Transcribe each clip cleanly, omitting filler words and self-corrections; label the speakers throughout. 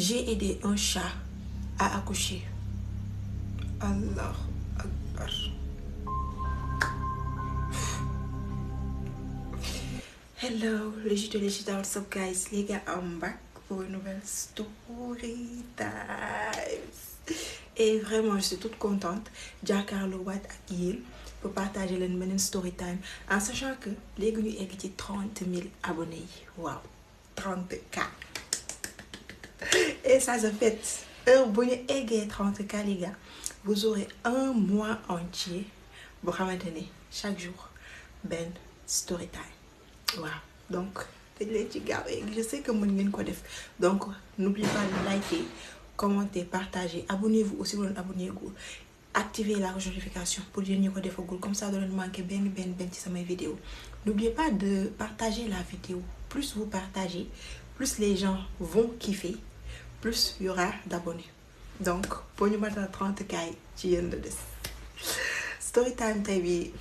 Speaker 1: J'ai aidé un chat à accoucher. Allah Akbar. Hello, legit, what's up guys? Les gars, I'm back pour une nouvelle story time. Et vraiment, je suis toute contente jàkkaarloo waat ak yéen pour partager leen beneen story time en sachant que léegi ñu egg ci 30 000 abonnés yi. Waaw, 30K. Et ça se fait. Bu ñu eggee 30K les gars, vous aurez un mois entier boo xamante ni chaque jour benn story time. Waaw, donc dañ leen ci gaaw je sais que mën ngeen ko def, donc n'oubliez pas de liker, commenter, partager, abonnez-vous aussi bu leen abonné-gul, activez la notification pour yéen ñi ko defagul, comme ça doo leen manquer benn ci samay vidéo. N'oubliez pas de partager la vidéo. Plus vous partagez, plus les gens vont kiffer, plus il y aura d'abonnés. Donc pour ñu matal 30K ci yéen la des. Story time tey bi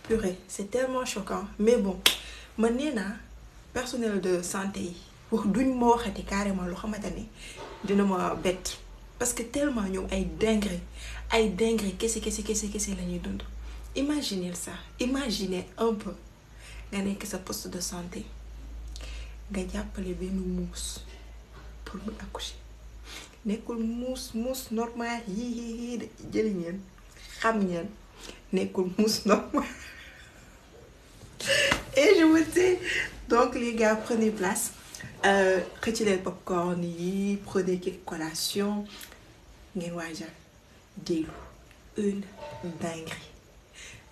Speaker 1: purée, c'est tellement choquant, mais bon man nee naa personnel de santé yi wax duñ ma waxati carrément loo xamante ne dina ma bett, parce que tellement ñoom ay dinguerie kese la ñuy dund. Imaginez ça, imaginez un peu nga nekk sa poste de santé nga jàppale benn muus pour mu accoucher, nekkul muus normal yii de jëli ngeen xam ngeen, nekkul muus normal. Et je vous dis, donc les gars, prenez place, xëcc leen popcorn yi, prenez quelques collations, ngeen waajal déglu une dinguerie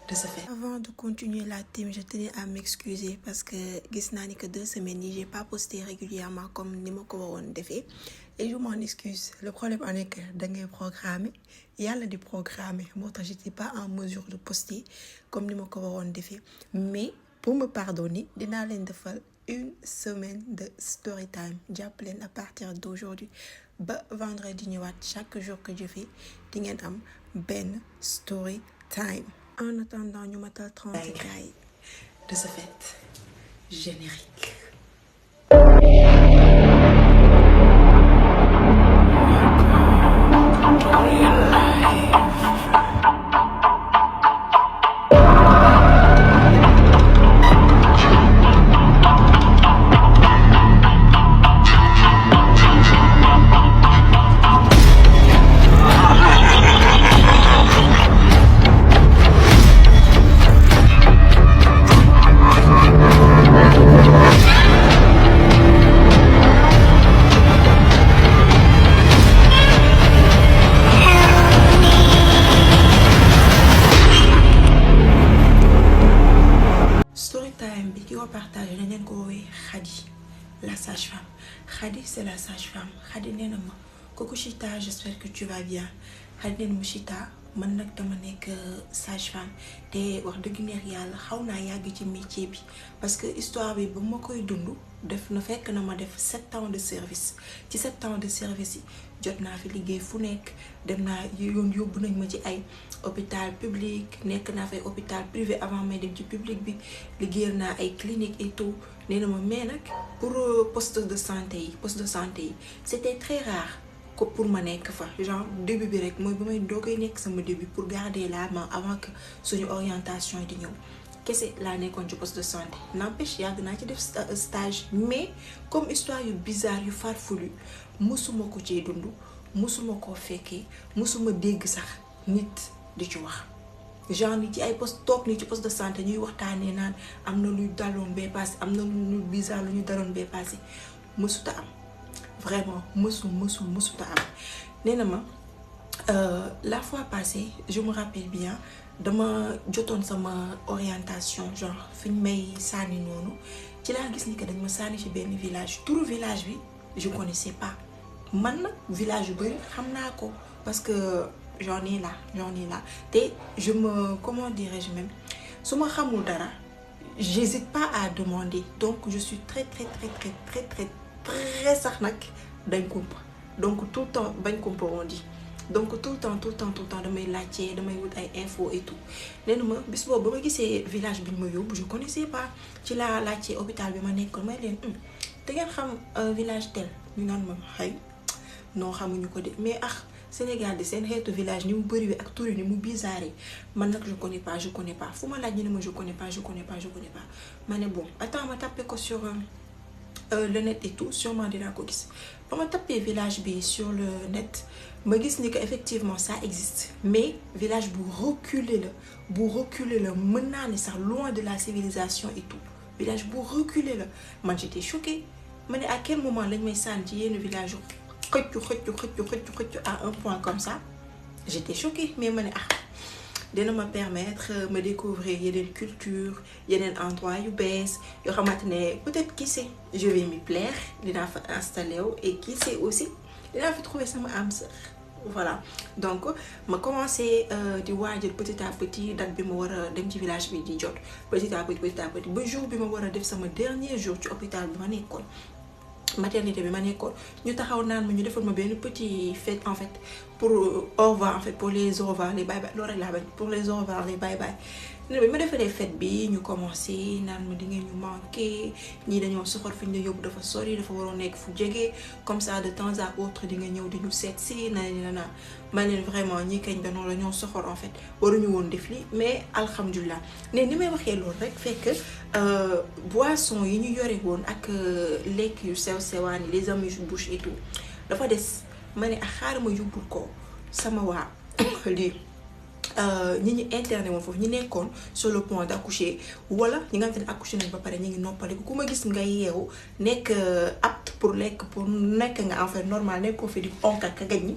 Speaker 1: de ce fait. Avant de continuer la team, je tenais à m'excuser parce que gis naa ni que 2 semaines yi j'ai pas posté régulièrement comme ni ma ko waroon defee, et je m'en excuse. Le problème en est que da ngay programmer, yàlla di programmer moo tax j'étais pas en mesure de poster comme ni ma ko waroon defee, mais pour me pardonner dinaa leen defal une semaine de story time. Jàpp leen à partir d'aujourd'hui ba vendredi ñëwaat, chaque jour que je fais di ngeen am benn story time. En attendant ñu matal 30K de ce fait, générique. Partager dañ leen ko woowee Khady, la sage-femme. Khady c'est la sage-femme. Khady nee na ma coucou Chita, j'espère que tu vas bien. Khady nee na ma Chita, man nag dama nekk sage-femme te wax dëgg neex yàlla xaw naa yàgg ci métier bi, parce que histoire bi ba ma koy dund def na fekk na ma def 7 ans de service. Ci 7 ans de service yi jot naa fi liggéey fu nekk, dem naa yóbbu nañ ma ci ay hôpital public, nekk naa fay hôpital privé avant may dem ci public bi, liggéeyal naa ay clinique et tout. Nee na ma mais nag pour poste de santé yi c'était très rare ko pour ma nekk fa, genre début bi rek mooy ba may doogay nekk sama début pour garder la main avant que suñu orientation yi di ñëw kese laa nekkoon ci poste de santé. N'empêche yàgg naa ci def stage, mais comme histoire yu bizarre yu farfelu musuma ko cee dund, musuma koo fekkee, musuma dégg sax nit di ci wax. Genre ni ci ay poste toog ni ci poste de santé ñuy waxtaanee naan am na luy daloon bee passé, am na lu bizarre lu ñu daloon bee passé, mësuta am. Vraiment mësuta am. Nee na ma la fois passée, je me rappelle bien, dama jotoon sama orientation, genre fi ñu may sànni noonu, ci laa gis ni que dañ ma sànni ci benn village. Turu village bi je connaissais pas. Man nag village yu bari xam naa ko parce que j'en ai là te je me, comment dirais-je même, su ma xamul dara j'hésite pas à demander, donc je suis très sax nag dañ kumpa, donc tout le temps bañ kumpa on dit, donc tout le temps damay laajte, damay wut ay info et tout. Nee na ma bis boobu ba ma gisee village bi ñu ma yóbbu je connaissais pas, ci laa laajte hôpital bi ma nekkoon may leen te ngeen xam village tel, ñu naan ma xëy non xamuñu ko de mais Sénégal di seen xeetu village ni mu bëriwee ak tur yi ni mu bizarre man nag je connais pas fu ma laaj ñu ne ma je connais pas ma ne bon attends ma tapé ko sur le net et tout sûrement dinaa ko gis ba ma tapé village bi sur le net ma gis ni que effectivement ça existe mais village bu reculé la mën naa ne sax loin de la civilisation et tout village bu reculé la man j'étais choquée ma ne à quel moment lañ may sànni ci yenn village xëccu à un point comme ça j'étais choquée mais ma ne dina ma permettre me découvrir yeneen culture yeneen endroit yu bees yoo xamante ne peut-être qui sait je vais m'y plaire dinaa fa installé wu et qui sait aussi dinaa fi trouver sama âme sœur voilà donc ma commencé di waajal petit à petit date bi ma war a dem ci village bi di jot petit à petit ba jour bi ma war a def sama dernier jour ci hôpital bi ma nekkoon maternité bi ma nekkoon ñu taxaw naan ma ñu defal ma benn petit fête en fait pour au revoir en fait pour les au revoir les bye bye loolu rek laa bañ pour les au revoir les bye bye ne bi ma defaree fête bi ñu commencé naan ma di ngeen ñu manqué ñii dañoo soxor fi ñu yóbbu dafa sori dafa waroon nekk fu jege comme ça de temps à autre di nga ñëw di ñu seet si na ma leen vraiment ñii kañ dañoo la ñoo soxor en fait waruñu woon def li mais alhamdulilah ne ni may waxee loolu rek fekk boisson yi ñu yore woon ak lekk yu sewaan yi les amuse-bouches et tout dafa des ma ne xaaral ma yóbbul ko sama waa lii ñi ñu interné woon foofu ñi nekkoon sur le point d'accoucher wala ñi nga xam ne accouché nañ ba pare ñu ngi noppaliku ku ma gis nga yeewu nekk apte pour lekk pour nekk nga en fait normal nekkoo fi di onk ak gañ ñi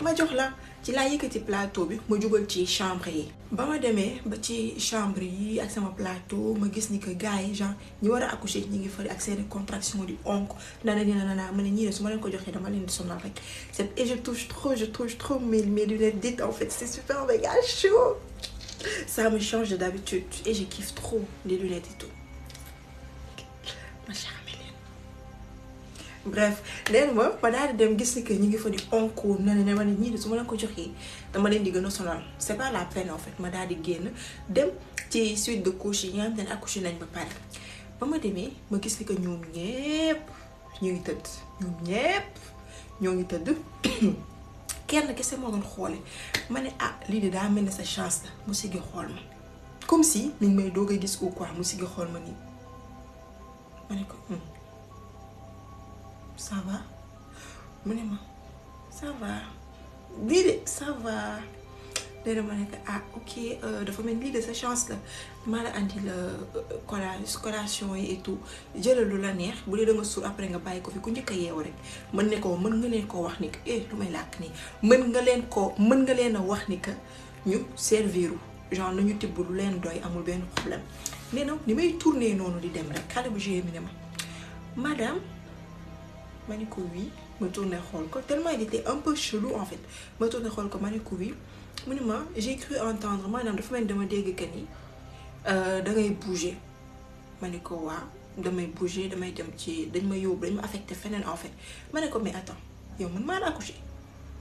Speaker 1: ma jox la ci laa yëkkati plateau bi ma jubal ci chambre yi ba ma demee ba ci chambre yi ak sama plateau ma gis ni que gars yi genre ñi war a accoucher ñi ngi fari ak seeni contraction di onk nana ma ne ñii de su ma leen ko joxee dama leen di sonal rek c'est et je touche trop mes lunettes dites en fait c'est super méga chaud ça me change de d'habitude et je kiffe trop les lunettes et tout ma chère bref leen ma daal di dem gis ni que ñu ngi fa di onko na ne ma ne ñii de su ma leen ko joxee dama leen di gën a sonal c'est pas la peine en fait ma daal di génn dem ci suite de couche yi nga xam ne accouché nañ ba pare ba ma demee ma gis ni que ñoom ñépp ñu ngi tëdd ñoo ngi tëdd kenn kese moo doon xoole ma ne lii de daa mel ne sa chance la mu sigi xool ma comme si mi ngi may doog a gis ou quoi mu sigi xool ma nii ma ne ko ça va mu ne ma ça va lii de ça va léegi ma ne ko ok dafa mel lii de sa chance la maa la andi la collation yi et tout jëlal lu la neex bu dee da nga suur après nga bàyyi ko fi ku njëkk a yeewu rek mën nga leen koo wax ni que lu may làkk nii mën nga leen a wax ni que ñu serviru genre nañu tibb lu leen doy amul benn problème nee na ni may tourner noonu di dem rek xale bu jigéen mi ne ma madame ma ne ko oui ma tourné xool ko tellement il était un peu chelou en fait ma tourné xool ko ma ne ko oui mu ne ma j'ai cru entendre maanaam dafa mel ni dama dégg que ni da ngay bouger ma ne ko waaw damay bouger damay dem ci dañ ma yóbbu dañ ma affecté feneen en fait ma ne ko mais attends yow man maa la accouché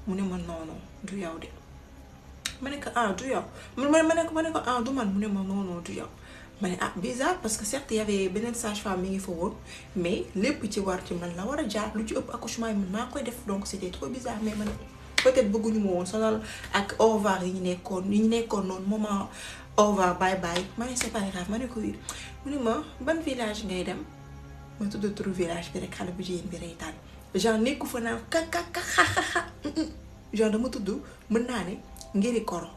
Speaker 1: mu ne ma non du yow de ma ne ko du yow ma ne ko du man mu ne ma non du yow ma ne bizarre parce que certes y avait beneen sage-femme mi ngi fa woon mais lépp ci war ci man la war a jaar lu ci ëpp accouchement yi man maa koy def donc c'était trop bizarre mais man peut-être bëgguñu ma woon sonal ak au revoir yi ñu nekkoon noonu moment au revoir bye bye ma ne c'est pas grave ma ne ko oui mu ne ma ban village ngay dem ma tudd turu village bi rek xale bu jigéen bi reetaan genre nekku fa naan xa genre dama tudd mën naa ne ngiri koro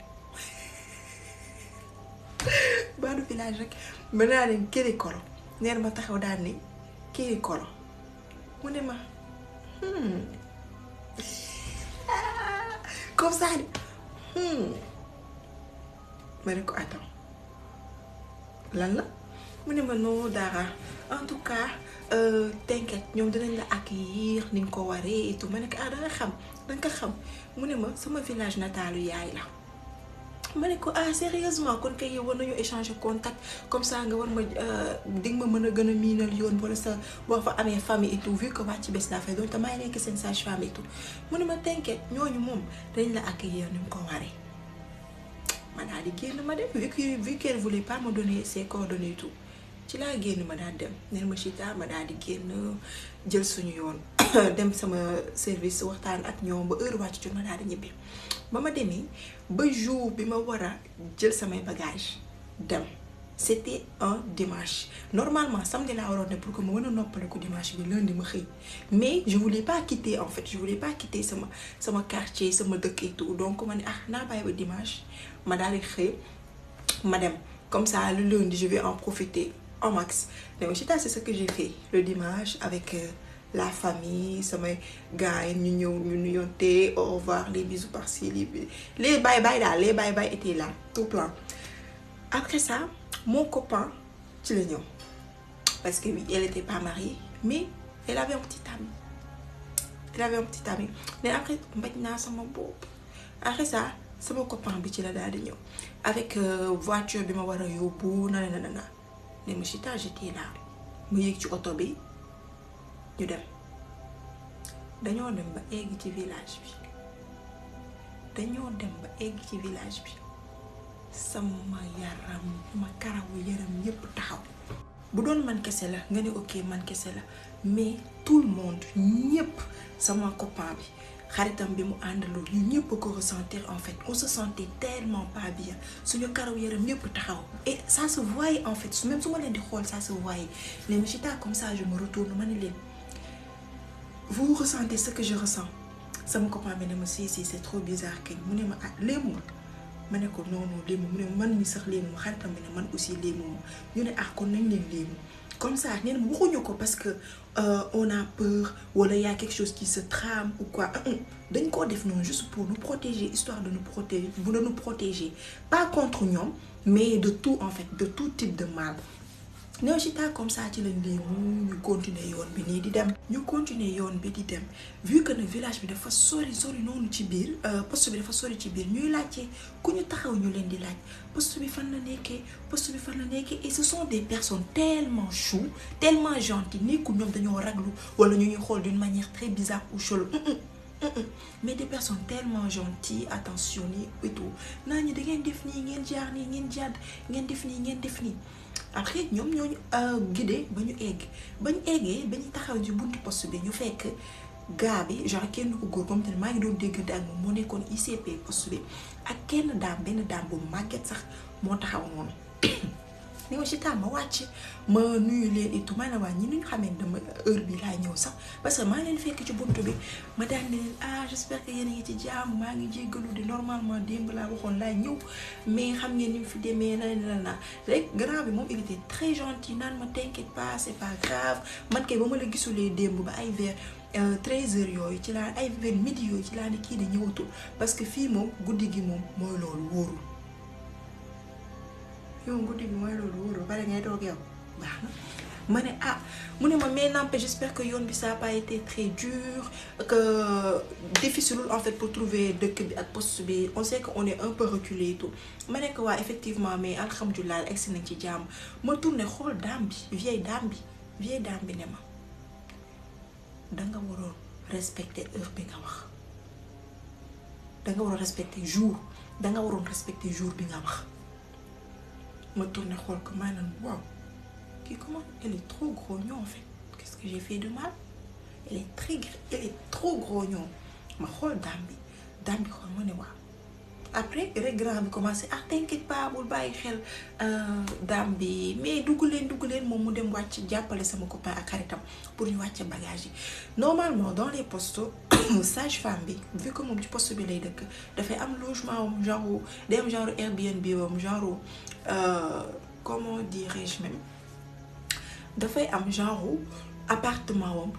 Speaker 1: baadu village rek mën naa leen kiri koro neen ma taxaw daal ni kiri koro mu ne ma comme ça ni ma ne ko attends lan la mu ne ma non dara en tout cas t'inquiète ñoom dinañ la accueillir ni nga ko waree et tout ma ne ko danga xam mu ne ma sama village natalu yaay la ma ne ko sérieusement kon kay war nañu échanger contact comme ça nga war ma di nga ma mën a gën a miinal yoon wala sa boo fa amee famille et tout vu que wàcc bés laa fay doon te may nekk seen sage-femme et tout mu ne ma t'inquiète ñooñu moom dañ la accueillir ni mu ko waree ma daal di génn ma dem vu qu'elle voulait pas me donner ses coordonnées et tout ci laa génn ma daal dem neen ma Chita ma daal di génn jël suñu yoon dem sama service waxtaan ak ñoom ba heure wàcc jot ma daal di ñibbi ba ma demee ba jour bi ma war a jël samay bagage dem c'était un dimanche normalement samedi laa waroon ne pour que ma mën a noppaleku dimanche bi lundi ma xëy mais je voulais pas quitter en fait je voulais pas quitter sama quartier sama dëkk et tout donc ma ne naa bàyyi ba dimanche ma daal di xëy ma dem comme ça le lundi je vais en profiter au max. Donc c'est ce que j'ai fait le dimanche avec la famille samay gars yi ñu ñëw ñu nuyonte au revoir les bisous par-ci les bye bye là les bye bye étaient là tout plein. Après ça mon copain ci la ñëw parce que oui elle était pas mariée mais elle avait un petit ami mais après mbaj naa sama bopp. Après ça sama copain bi ci la daal di ñëw avec voiture bi ma war a yóbbu na ne ma Chita j'étais là mu yéeg ci oto bi ñu dem dañoo dem ba egg ci village bi sama yaram ma karawu yaram yépp taxaw bu doon man kese la nga ne ok man kese la mais tout le monde ñépp sama copain bi xaritam bi mu àndaloon ñu ñëpp ko ressentir en fait on se sentait tellement pas bien suñu karaw yaram ñëpp taxaw et ça se voyait en fait même su ma leen di xool ça se voyait les Chita comme ça je me retourne ma ne leen vous ressentez ce que je ressens sama copain bi ne ma si c'est trop bizarre kañ mu ne ma léemu ma ne ko non léemu mu ne man mi sax léemu xaritam bi ne man aussi léemu ñu ne kon nañ leen léemu comme ça nee na waxuñu ko parce que on a peur wala y a quelque chose qui se trame ou quoi dañ koo def noonu juste pour nous protéger histoire de nous protéger pas contre ñoom mais de tout en fait de tout type de mal. Néew Chita comme ça ci lañ léemu ñu continuer yoon bi nii di dem vu que ne village bi dafa sori noonu ci biir poste bi dafa sori ci biir ñuy laajte ku ñu taxaw ñu leen di laaj poste bi fan la nekkee et ce sont des personnes tellement chou tellement gentilles nekkul ñoom dañoo raglu wala ñu ñuy xool d'une manière très bizarre ou chelou mais des personnes tellement gentilles attentionnées et tout naa ñu da ngeen def nii ngeen jaar nii ngeen jàdd ngeen def nii après ñoom ñooñu guidé ba ñu eggee ba ñu taxaw ci buntu poste bi ñu fekk gaa bi genre kenn ko góor comme te maa ngi doon déggante ak moom moo nekkoon ICP poste bi ak benn daam bu màgget sax moo taxaw noonu ni ma Chita ma wàcc ma nuyu leen et tout ma ne waa ñi ñu xamee dama heure bi laa ñëw sax parce que maa leen fekk ci buntu bi ma daan ne leen j'espère que yéen a ngi ci jàmm maa ngi jéggalu di normalement démb laa waxoon laa ñëw mais xam ngeen ni mu fi demee na rek grand bi moom il était très gentil naan ma t'inquiète pas c'est pas grave man kay ba ma la gisulee démb ba ay vers 13h yooyu ci laa ay vers midi yooyu ci laa ne kii di ñëwatul parce que fii moom guddi gi moom mooy loolu wóorul yow guddi gi mooy loolu wóorul bari ngay toog yow baax na ma ne mu ne ma mais n'empêche j'espère que yoon bi ça a pas été très dur que difficile en fait pour trouver dëkk bi ak poste bi on sait que on est un peu reculé et tout ma ne ko waa effectivement mais alhamdulilah egsi nañ ci jàmm ma tourné xool vieille dame bi ne ma danga waroon respecter heure bi nga wax danga waroon respecter jour bi nga wax ma tourné xool ko maanaam waaw kii comment elle est trop grognon en fait qu'est-ce que j'ai fait de mal elle est trop grognon ma xool dame bi xool ma ne waaw après rek grand bi commencé t'inquiète pas bul bàyyi xel dame bi mais dugg leen moom mu dem wàcc jàppale sama copain ak xaritam pour ñu wàcce bagage yi normalement dans les postes sage-femme bi vu que moom ci poste bi lay dëkk dafay am logement am genre day am genre Airbnb am genre comment dirais-je même dafay am genre appartement am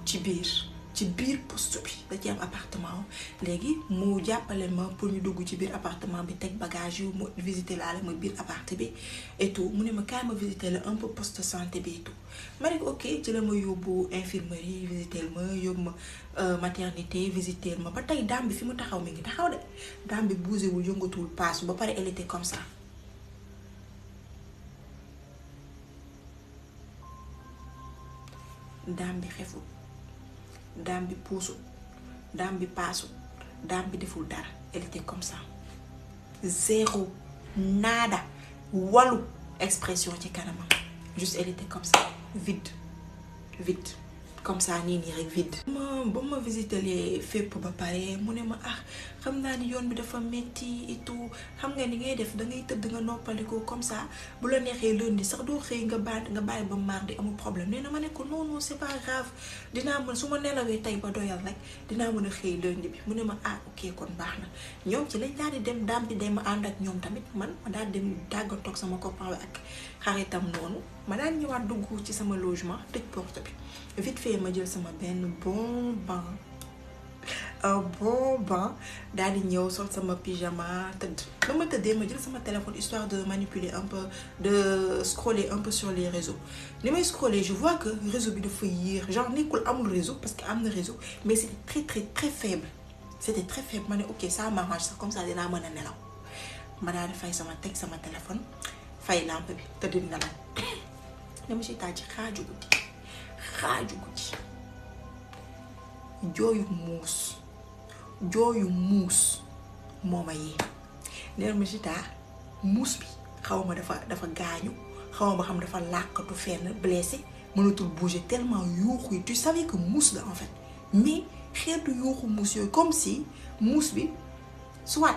Speaker 1: ci biir poste bi da ci am appartement am léegi mu jàppale ma pour ñu dugg ci biir appartement bi teg bagage yu mu visiter laale ma biir appart bi et tout mu ne ma kaay ma visiter la un peu poste santé bi et tout ma ne ko ok ci la ma yóbbu infirmerie visiter ma yóbbu ma maternité visiter ma ba tey daam bi fi mu taxaw mi ngi taxaw de daam bi bougé wul yëngatuwul paas ba pare elle était comme ça daam bi xeful daam bi puusul daam bi paasul daam bi deful dara elle était comme ça zéro nada walu expression ci kanamam juste elle était comme ça vide comme ça nii rek vide. ba ma visité les fépp ba pare mu ne ma xam naa ni yoon bi dafa metti et tout xam nga ni ngay def da ngay tëdd nga noppaliku comme ça bu la neexee lundi sax doo xëy nga bàyyi ba mardi amul problème nee na ma ne ko non c'est pas grave dinaa mën su ma nelawee tey ba doyal rek dinaa mën a xëy lundi bi mu ne ma ok kon baax na ñoom ci lañ daal di dem daam bi dem ànd ak ñoom tamit man ma daal dem dàggatoog sama copain bi ak xaritam noonu ma daal ñëwaat dugg ci sama logement tëj porte bi vite fait ma jël sama benn bon banc daal di ñëw sol sama pyjama tëdd ba ma tëddee ma jël sama téléphone histoire de manipuler un peu de scroller un peu sur les réseaux ni may scroller je vois que réseau bi dafa yéex genre nekkul amul réseau parce que am na réseau mais c'était très très très faible ma ne ok ça m'arrange sax comme ça dinaa mën a nelaw ma daal di fay sama téléphone fay lampe bi tëdd nelaw dama si taaj xaaju guddi jooyu muus moo ma yee neen ma si muus bi xaw ma dafa gaañu xaw ma xam dafa làkkatu fenn blessé mënatul bouger tellement yuuxu yi tu savais que muus la en fait mais xeetu yuuxu muus yooyu comme si muus bi soit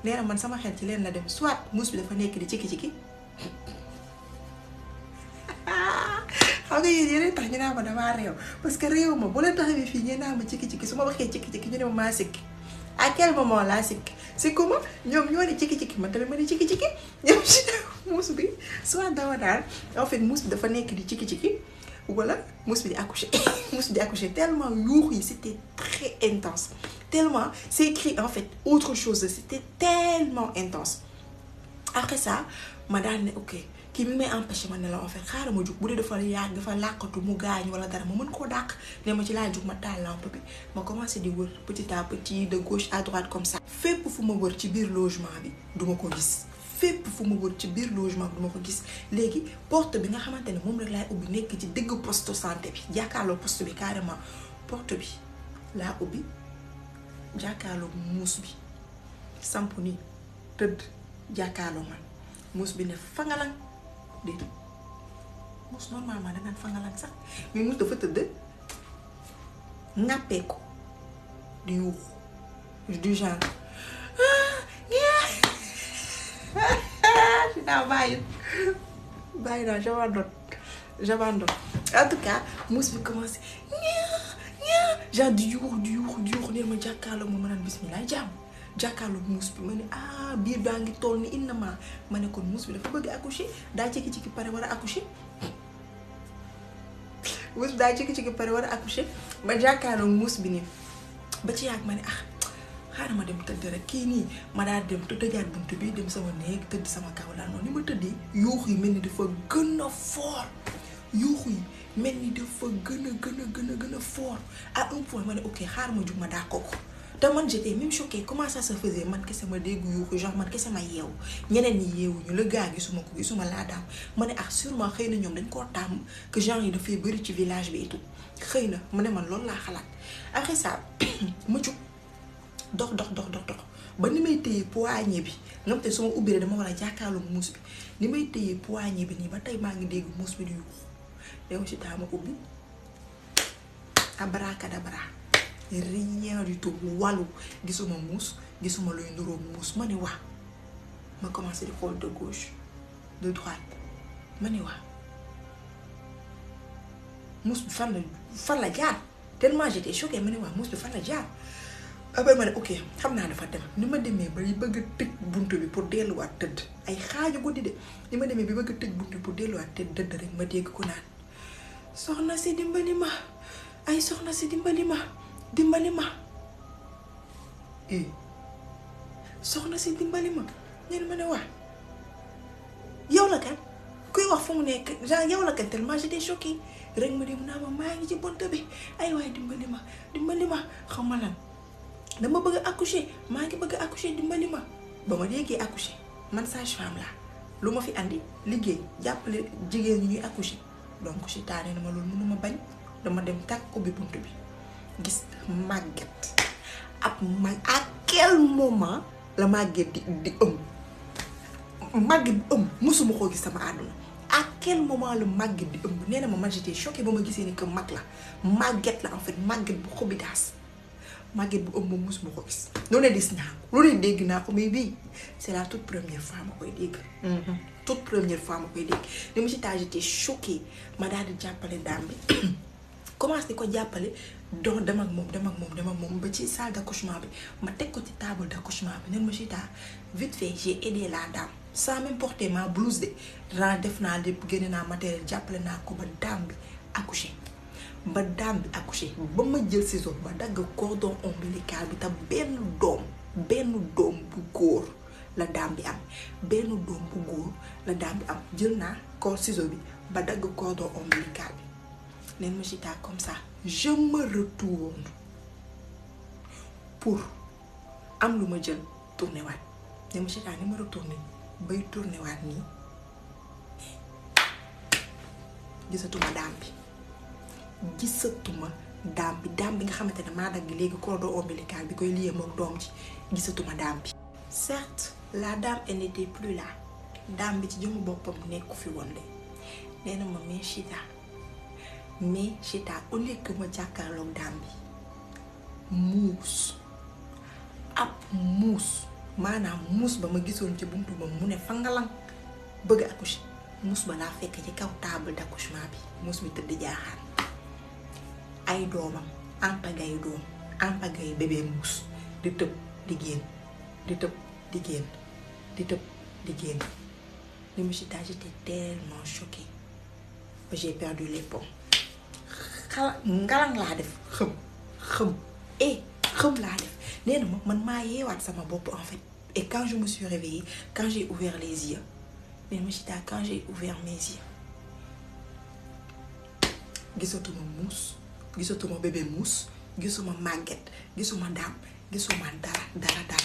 Speaker 1: nee na man sama xel ci leen la dem soit muus bi dafa nekk di ciki-ciki xam nga yéen tax ñu naa ma damaa réew parce que réew ma bu leen taxawee fii ñeen naa ma ciki-ciki su ma waxee ciki-ciki ñu ne ma maa sikki à quel moment laa sikki c'est comment ñoom ñoo ne ciki-ciki man tamit ma ne ciki-ciki ñoom si muus bi soit dama daal en fait muus bi dafa nekk di ciki-ciki wala muus bi di accoucher tellement yuux yi c'était très intense tellement c'est écrit en fait autre chose c'était tellement intense après ça ma daal ne ok kii mi may empêché ma ne la en fait xaaral ma jug bu dee dafa làqatu mu gaañ wala dara ma mën koo dàq ne ma ci laa jug ma taal lampe bi ma commencé di wër petit à petit de gauche à droite comme ça fépp fu ma wër ci biir logement bi duma ko gis léegi porte bi nga xamante ne moom rek laay ubbi nekk ci digg poste santé bi jàkkaarloo poste bi carrément porte bi laa ubbi jàkkaarloo muus bi samp ni tëdd jàkkaarloo man muus bi ne fangalang déedéet muus normalement danaan fangalang sax mais muus dafa tëdd ŋàppee ko di yuuxu du genre dinaa bàyyi naa j'abandonne en tout cas muus bi commencé genre di yuuxu nee ma jàkkaarloo ma naan bismillah jàmm jàkkaarloo muus bi ma ne biir baa ngi toll ni inna ma ne kon muus bi dafa bëgg accoucher daa jékki-jékki pare war a accoucher ma jàkkaarloo muus bi nii ba ci yàgg ma ne xaaral ma dem tëdd rek kii nii ma daal dem te tëjaat bunt bi dem sama néeg tëdd sama kaw laa noonu ni ma tëddee yuuxu yi mel ni dafa gën a fort fort à un point ma ne ok xaaral ma jug ma daa ko te man j'étais même choquée comment ça se faisait man kese ma dégg yuuxu genre man kese ma yeewu ñeneen ñi yeewuñu la gaa gisuma laa daam ma ne sûrement xëy na ñoom dañ koo tàmm que genre yi dafay bëri ci village bi et tout xëy na mu ne man loolu laa xalaat après ça ma jug dox ba ni may téye poignée bi nga xam te su ma ubbee dama war a jàkkaarloo muus bi ni may téye poignée bi nii ba tey maa ngi dégg muus bi di yuuxu dem si taa ma ubbi abracadabra rien du tout wàllu gisuma muus gisuma luy nduróo muus ma ne waa ma commencé di xool de gauche de droite ma ne waa muus bi fan la jaar tellement j'étais choquée ma ne waa muus bi fan la jaar après ma ne ok xam naa dafa dem ni ma demee ba bëgg a tëj buntu bi pour delluwaat tëdd ay xaaju guddi de ni ma demee bi bëgg a tëj buntu bi pour delluwaat tëdd rek ma dégg ko naan soxna si dimbali ma soxna si dimbali ma ñeen ma ne waa yow la kan kuy wax fu mu nekk genre yow la kan tellement j'étais choquée rek ma dem naa ma maa ngi ci buntu bi ay waay dimbali ma xam ma lan dama bëgg a accoucher maa ngi bëgg a accoucher dimbali ma ba ma déggee accoucher man sage-femme laa lu ma fi andi liggéey jàppale jigéen ñi ñuy accoucher donc si taane na ma loolu mënuma bañ dama dem tàkk ubbi buntu bi gis màgget à quel moment la màgget di ëmb màgget bi ëmb musuma koo gis sama àdduna à quel moment le màgget di ëmb nee na ma man j'étais choquée ba ma gisee ni que mag la màgget la en fait màgget bu xobidaas màgget bu ëmb mus ma ko gis loolu ne gis naa ko loolu ne dégg naa ko mais bii c'est la toute première fois ma koy dégg toute première fois ma koy dégg ni mu ci taa j'étais choquée ma daal di jàppale daam bi commencé di ko jàppale donc dem ak moom ba ci salle d'accouchement bi ma teg ko ci table d'accouchement bi nen ma ci taa vite fait j'ai aidé la dame sans même porter ma blouse de def naa lépp génne naa matériel jàppale naa ko ba daam bi accouché ba ma jël ciseau ba dagg cordon ombilical bi te benn doom bu góor la daam bi am jël naa ciseau bi ba dagg cordon ombilical bi neen ma ci taa comme ça je me retourne pour am lu ma jël tourné waat neen ma ci taa ni ma retourné bay tourné waat nii gisatuma daam bi nga xamante ne maa dagg léegi cordon ombilical bi koy lié moom doom ji gisatuma daam bi. certes la dame elle n'était plus là daam bi ci jëmu boppam nekku fi woon de nee na ma mais Chita au lieu que ma jàkkaarloog daam bi maanaam muus ba ma gisoon ci buntu ba mu ne fangalang bëgg accoucher muus ba laa fekk ci kaw table d'accouchement bi muus bi tëdd jaaxaan ay doomam ampagay bébé muus di tëb di génn li mu Chita j'étais tellement choquée ba j'ai perdu les ponts ngalang laa def xëm laa def nee na man maa yeewaat sama bopp en fait et quand je me suis réveillée quand j'ai ouvert les yeux mais Chita quand j'ai ouvert mes yeux gisatuma muus gisatuma bébé muus gisuma màgget gisuma daam gisuma dara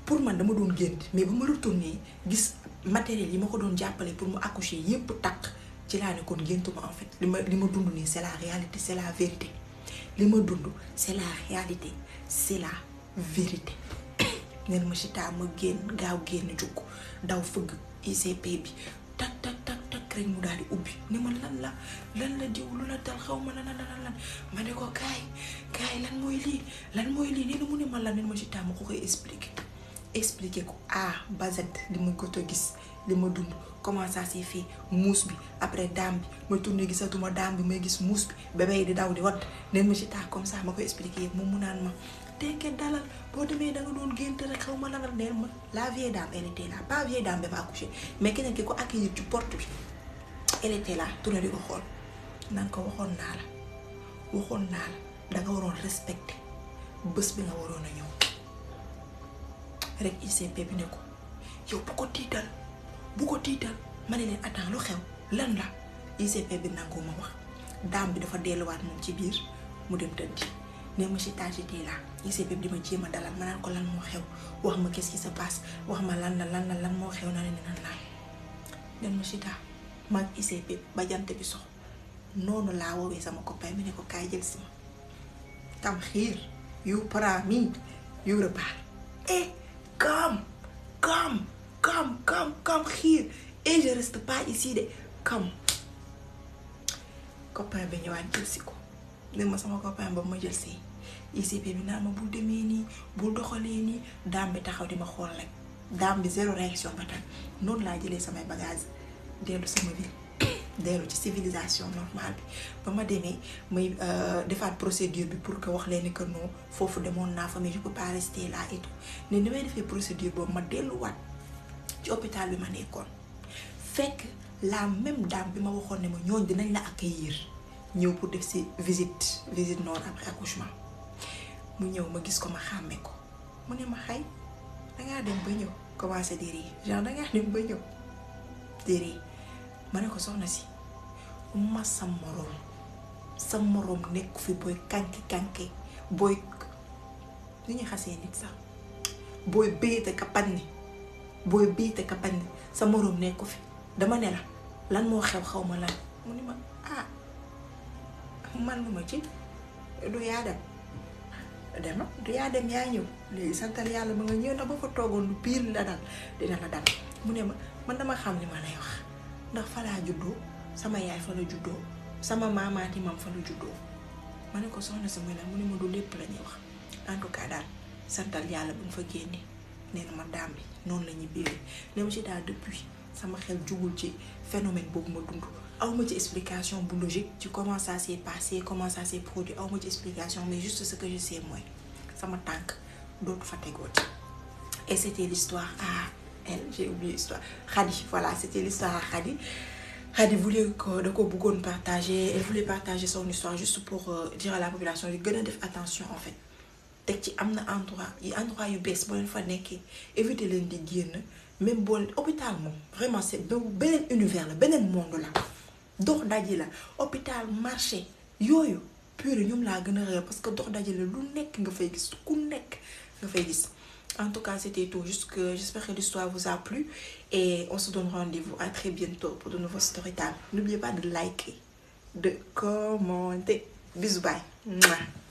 Speaker 1: pour man dama doon gént mais ba ma retourné gis matériel yi ma ko doon jàppale pour mu accoucher yépp takk ci laa ne kon géntuma en fait li ma dund nii c'est la réalité c'est la vérité li ma dund c'est la réalité c'est la vérité neen ma Chita ma gaaw génn jukk daw fëgg ICP bi tak rek mu daal di ubbi ni ma lan la diw lu la dal xaw ma lan ma ne ko kaay lan mooy lii nee na mu ne ma lan neen ma Chita ma ko koy expliquer ko A ba Z li ma goto gis li ma dund comment ça s'est fait muus bi après daam bi ma tourné gisatuma daam bi may gis muus bi bébé di daw di wadd neen ma Chita comme ça ma koy expliquer yëpp moom mu naan ma tenkee dalal boo demee da nga doon gént rek xaw ma langal neen ma la vieille dame elle était là pas vieille dame ba ma accouché mais keneen ki ko accueillir ci porte bi elle était là tourné di ko xool naan ko waxoon naa la danga waroon respecter bés bi nga waroon a ñëw rek ICP bi ne ko yow bu ko tiital ma ne leen attends lu xew lan la ICP bi nangoo ma wax daam bi dafa delluwaat moom ci biir mu dem tëddi ne ma Chita j'étais là ICP bi di ma jéem a dalal ma naan ko lan moo xew wax ma qu'est-ce qui se passe wax ma lan moo xew na leen nan laa nen ma Chita mag ICP ba jant bi sox noonu laa woowee sama copain bi ne ko kaay jël si ma come here you para me you repart come here et je reste pas ici de come copain bi ñëwaat jël si ko ne ma sama copain ba ma jël si ICP bi naan ma bul demee nii bul doxalee nii daam bi taxaw di ma xool rek daam bi zéro réaction ba tam noonu laa jëlee samay bagage dellu sama ville dellu ci civilisation normale bi ba ma demee may defaat procédure bi pour que wax leen ni que non foofu demoon naa fa mais je peux pas rester là et tout ne ni may defee procédure boobu ma delluwaat ci hôpital bi ma nekkoon fekk la même dame bi ma waxoon ne ma ñooñ dinañ la accueillir ñëw pour def ci visite non après accouchement mu ñëw ma gis ko ma xàmme ko mu ne ma xay dangaa dem ba ñëw commencé di rire genre dangaa dem ba ñëw di rire ma ne ko soxna si ma sa moroom nekk fi booy kanki booy li ñuy xasee nit sax booy béyte ka panni sa moroom nekk fi dama ne la lan moo xew ma lan mu ni ma man lu ma ci du yaa dem yaa ñëw léegi santal yàlla ma nga ñëw ndax ba fa toogoon lu pire la dal dina la dal mu ne ma man dama xam li ma lay wax ndax fa laa juddoo sama yaay fa la juddoo sama maamaati mam fa la juddoo ma ne ko soxna si muy la mu ne ma du lépp la ñuy wax en tout cas daal santal yàlla bu mu fa génne nee na ma daam bi noonu la ñuy biiree ne ma ci daal depuis sama xel jugul ci phénomène boobu ma dund aw ma ci explication bu logique ci comment ça s'est passé comment ça s'est produit aw ma ci explication mais juste ce que je sais mooy sama tànk dootu fa tegooti et c'était l'histoire à elle j'ai oublié l'histoire Khady voilà c'était l'histoire à Khady. Khady voulait que da ko bëggoon partager elle voulait partager son histoire juste pour dire à la population yu gën a def attention en fait teg ci am na endroit yu bees boo leen fa nekkee éviter leen di génn même boo hôpital moom vraiment c'est beneen univers la beneen monde la dox daje la hôpital marché yooyu pure ñoom laa gën a réer parce que dox daje la lu nekk nga fay gis ku nekk nga fay gis. En tout cas, c'était tout. Juste que j'espère que l'histoire vous a plu. Et on se donne rendez-vous à très bientôt pour de nouveaux story time. N'oubliez pas de liker, de commenter. Bisous, bye. Mouah.